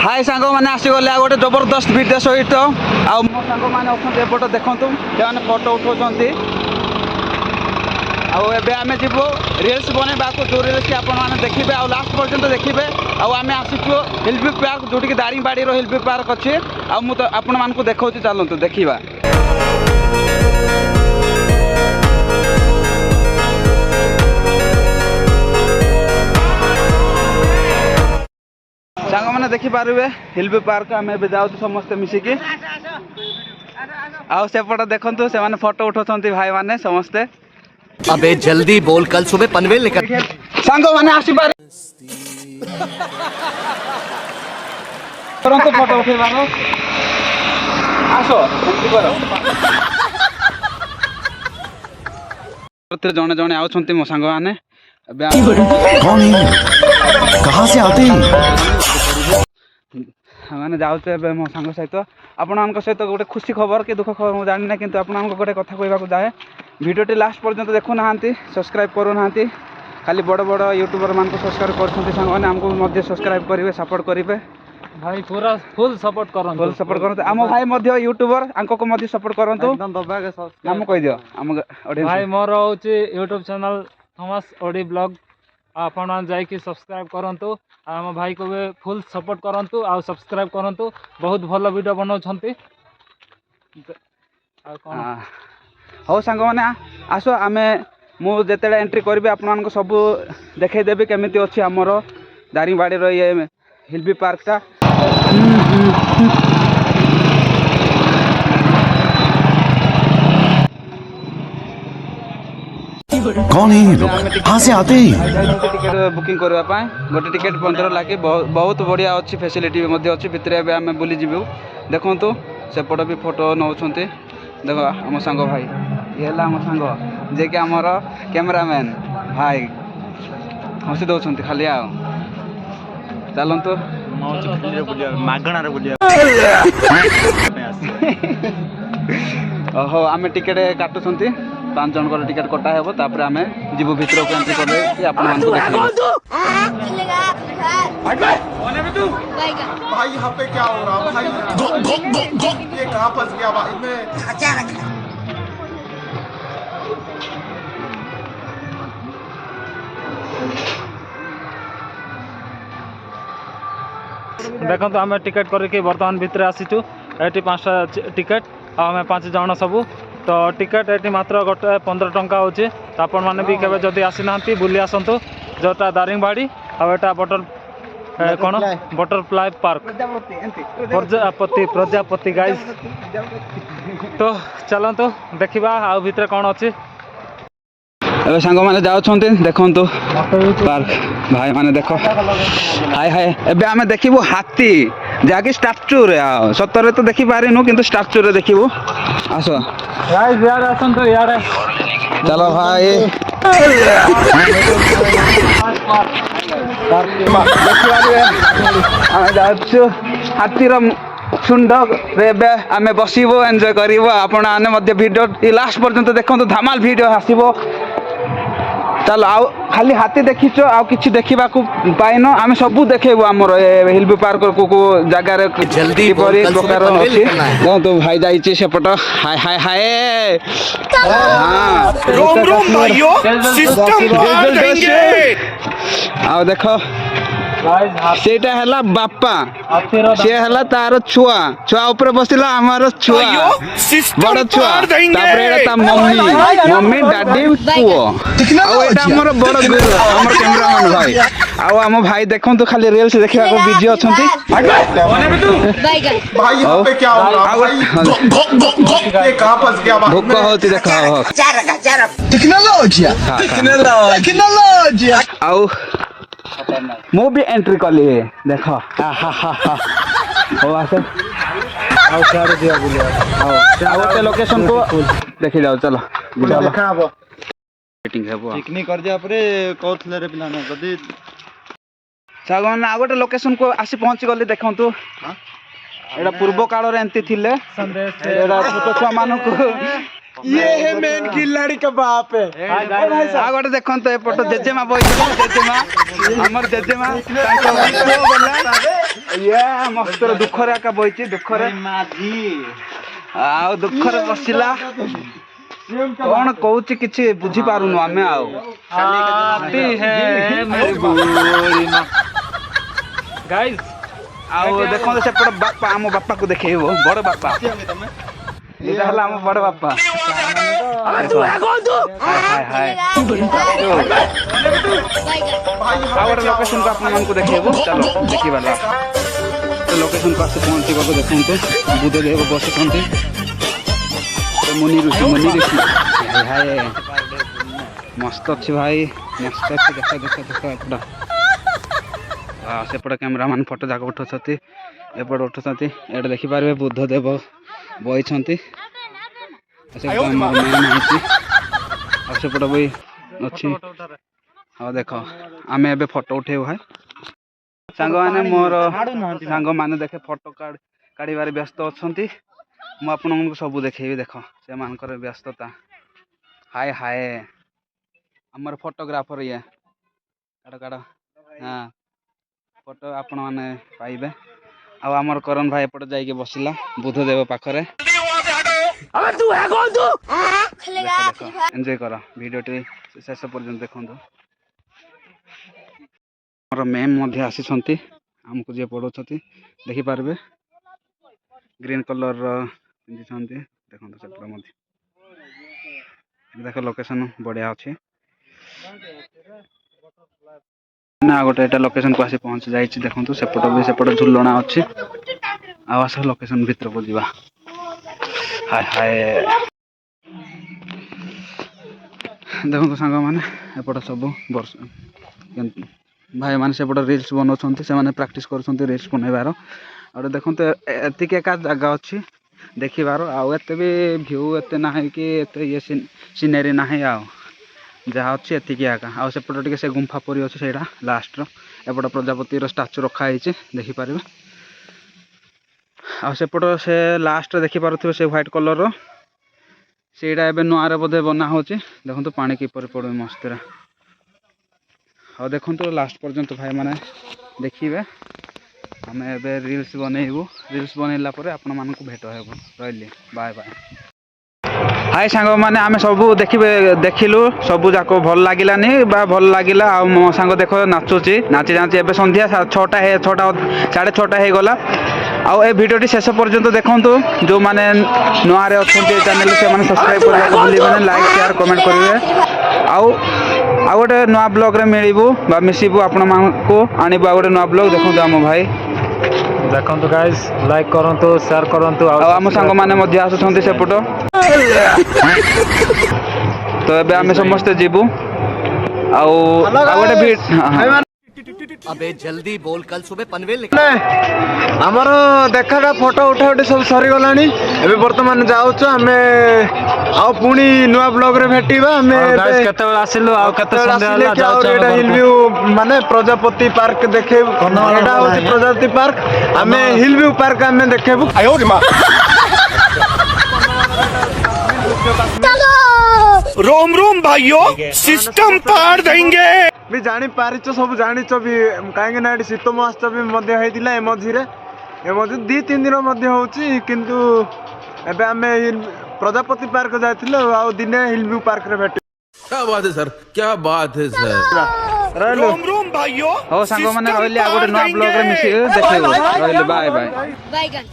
हाय सांग मैंने आसीगले आ गोटे जबरदस्त भिडियो सहित आउ मो सांग मैंने अच्छा एपट देखूँ से फोटो उठाऊँ आम जीव रिल्स बनवा जो रिल्स आपने देखिए आ लास्ट पर्यंत देखिए आम आसीचु हिलबी पार्क जोटि दारिंगबाड़ी हिलबी पार्क अच्छी आपण मानक देखा चलतु देखा सांग मैंने देखिपारे हिलबी पार्क आम ए जाऊँ समस्ते मिसिकी आउट देखु से फोटो उठाऊँ भाई मैंने समस्ते अबे जल्दी बोल कल सुबह पनवेल निकल सांग मैंने आसपारे फोटो उठेबार आस जड़े जड़े आउट मो सांग मैंने कहाँ से आते हैं मैंने जाऊे मो सांग सहित आपण सहित गोटे खुशी खबर कि दुख खबर मुझे जानी ना कि गोटे कथा कहवाक जाए भिडियोटी लास्ट पर्यंत देखु ना सब्सक्राइब करूना खाली बड़ बड़ यूट्यूबर मान सब्सक्राइब कर आमको सब्सक्राइब करेंगे सपोर्ट करेंगे भाई पूरा फुल सपोर्ट करते आम भाई यूट्यूबर आंको सपोर्ट करंतु नाम कह दियो आम भाई मोर होची यूट्यूब चैनल थॉमस ओडी ब्लॉग आपण मान जाई कि सब्सक्राइब करंतु आम भाई को भी फुल सपोर्ट करंतु आ सब्सक्राइब करंतु बहुत भल वीडियो बनाउछंती हो सांग मैंने आस आम मुझे एंट्री करी आप सब देखदेवी केमी अच्छी आमर दारिंगबाड़ी ये हिलबी पार्कटा कौन है ये लोग कहाँ से आते हैं टिकेट बुकिंग करने गोटे टिकेट 15 लाख बहुत बढ़िया अच्छी फैसिलिटी अच्छी भितर आम बुली जीवु देखु सेपट भी फोटो नौ देख आम सांग भाई ये आम सांग जे कि आमर कैमरामैन भाई हसी दौरान खाली आ चलतु ओहो आम टिकेट काटुंट 5 जन टिकेट कटा हेबो तापर आम जीव भितर को एंट्री कर दे आपण मानक भाई यहाँ पे क्या हो रहा भाई ये कहाँ फंस गया भाई मैं देखो तो आम टिकेट करके बर्तमान भितर आसीचु ये 5टा टिकेट आम 5 जन सबू तो टिकेट ये मात्र गोटे 15 टंका होची तो आपण मैंने भी केबे जदि आसी नांती बुली आसंतु जोटा दारिंगबाड़ी आ एटा कौन बटरफ्लाई पार्क प्रजापति गाइस तो चलतु देखा आ भितर कौन अच्छी ए सांग मैंने जाऊँ देखु पार्क भाई माने देख हाय हाय एबे आमे देखिबु हाथी जाके स्टैच्यू रे सतरे तो देखि पारिनु किंतु स्टैच्यू रे देखिबु आसो गाइस यार आसन तो यार चलो भाई जाऊँ हाथीर सुंड आम बसबू एंजॉय करूँ आपण भिडियो लास्ट पर्यंत देखो धमाल भिडियो आसो चलो आउ खाली हाथी देखीच आउ किछि देखा पाइन आम सब देखेबू आमर हिलबी पार्क को जगार जल्दी प्रकार अच्छी तो भाई जाइए सेपट हाय हाय हाय हाँ देख सेटा है बापा सी है तार छुआ छुआ ऊपर बसला आमर छुआ बड़ छुआ मम्मी मम्मी डैडी पुओ बड़ आमर कैमरामैन भाई आम भाई देखो तो खाली रिल्स देखा बिजी अच्छा भोक हो देख आउ मु भी एंट्री कली देख गोटे लोकेशन को देखी जाओ चलो पिकनिक कर दिया परे कहथले रे पिलाने जदी सागन आ गोटे लोकेशन को आसी पहुंची गली देखंतु एडा पूर्व काल रे एंती थिले एडा छोट छुआ मानको ये है मेन खिलाड़ी का बाप है आ गोटे देखंतु ए फोटो जेजेमा बइछ जेजेमा हमर जेजेमा तांको बोला मस्त दुखरे आका बइछि दुखरे आउ दुखरे बसिला कौन कहूँ किसी बुझी पारुनु आमे आउ गाइस आउ देखो सेपट बापा आम बापा को देखेबो बड़ बापा एटा हला आम बड़ बापा तू है कौन तू हाय हाय आवर लोकेशन को अपन मन को देखेबो चलो देखि बाला तो लोकेशन को आसे पहुंची को देखंते बुद्धदेव बसुछंती मुनि ऋषि हाय हाय मस्त अच्छी भाई मस्त अच्छी देखा देखा देखा एपटा सेपट कैमरामैन फोटो जाक उठाउछंती एपट उठाउछंती एटा देखि पारबे बुद्धदेव बइछंती सेपट बई अच्छी हाँ देख आम ए फोटो उठेबू भाई सांग मैंने मोर सांग मैंने देखे फोटो काढ़ व्यस्त अच्छा मु आपण सब देखेबी देख से मानकर व्यस्तता हाय हाय आमर फोटोग्राफर ये काड़ काड़ हाँ फोटो आपण मैंने पाइबे आमर करण भाई एपटे जाइए बसिला बुद्धदेव पाखरे एंजॉय कर भिडियोटी शेष पर्यंत देखो मोर मैम आसी आमको जी पढ़ाऊँ देखिपारे ग्रीन कलर पिंधि देखो सेपटे देख लोकेशन बढ़िया अच्छे ना गोटे एटा लोकेशन को आसी पहुँच जाइए देखो सेपट भी सेपट झुलना अच्छी आस लोकेशन भीतर को जीवा हाय हाय देखो सांग मैंने एपट सब वर्ष भाई मैंने सेपट रिल्स बनाऊँ से प्राक्टिस कर रिल्स बनवार और देखो एतिक एका जगह अच्छी देखिबार आउ एते भी व्यू एते ना कि एते ये सीनेरी ना जहाँ अच्छी एतिक एका आउ सेपट टे से गुंफा परी अच्छे से लास्ट एपट प्रजापति स्टाच्यू रखाई देखिपारे आसेपट से लास्ट देखिपे से व्हाइट कलर से नुआरे बोधे बना हो देखो पानी किपर पड़े मस्त हाँ देखो लास्ट पर्यंत भाई मैंने देखिए आम ए रिल्स बनइबू रिल्स बनइला आपण मानक भेट हेबू रही बाय बाय हाय सांग मैंने आम सब देखिलु सब जाक भल लगिलानी भल लगिला आ मो सांग देख नाचुची नाची नाची एबे संध्या 6टा 6:30 हो गला आउ ए भिडियोटी शेष पर्यंत देखूँ जो मैंने नुआरे अच्छा चैनल से सब्सक्राइब करने भूलिए लाइक शेयर कमेंट करेंगे आउ गोटे नुआ ब्लॉग रे मिलबू बा मिसिबू आपण को आनिबू गोटे नुआ ब्लॉग देखो आम भाई देखो गाइस लाइक करंतु शेयर करंतु आम सांग मैंने आसुछंती सेपट तो एबे आमे समस्त जीवू आउ गोटे अबे जल्दी बोल कल सुबह पनवेल निकल आमर देखाटा फोटो उठा उठी सब सरी गलानी एबे वर्तमान जाउछु आमे आ पुणी नुआ ब्लॉग रे भेटिबा आमे गाइस केते बेला आसिलु आ केते संध्या हला जाउछु एटा हिल व्यू माने प्रजापति पार्क देखे एटा होछि प्रजापति पार्क आमे हिल व्यू पार्क आमे देखेबु आयो रे मां रोम रोम भाइयों सिस्टम पार देंगे भी जानी पारिच सब जानिच भी कहीं ना शीत महोत्सव भी होता है मझीरे मझे 2-3 दिन होची किंतु एबे आमे प्रजापति पार्क जाइथिलो आ दिने हिल व्यू पार्क रे भेट क्या बात है सर क्या बात है सर रोम रोम भाइयों हो सांग माने रहले आ गोटे नवा ब्लॉग रे मिसी देखिबो रहले बाय बाय Bye, guys.